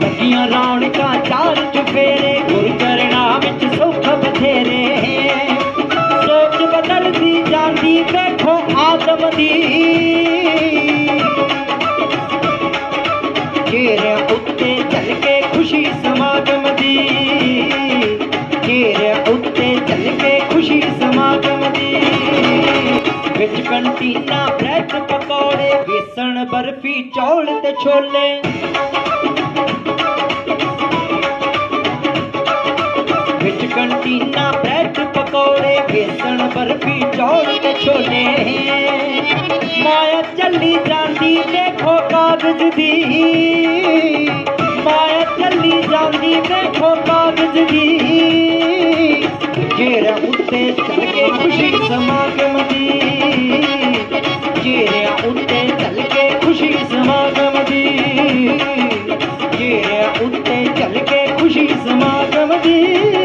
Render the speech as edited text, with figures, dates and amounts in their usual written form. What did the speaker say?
लगियां रौनकां चार चुफेरे गुर चरणां विच सुख बथेरे सोच बदलदी जांदी देखो आदम दी चेहरे उत्ते चल के खुशी समागम दी चेहरे उत्ते चल के खुशी समागम दी विच कंटीना ब्रेड पकौड़े बेसन बर्फी चौल ते छोले विच कंटीना ब्रेड पकौड़े बेसन बर्फी चौल ते छोले माया चली जांदी देखो कागज दी माया चली जांदी देखो कागज दी चेहरे उत्ते चल के खुशी समागम दी चेहरे उत्ते चल के खुशी समागम दी चेहरे उत्ते चल के खुशी समागम दी।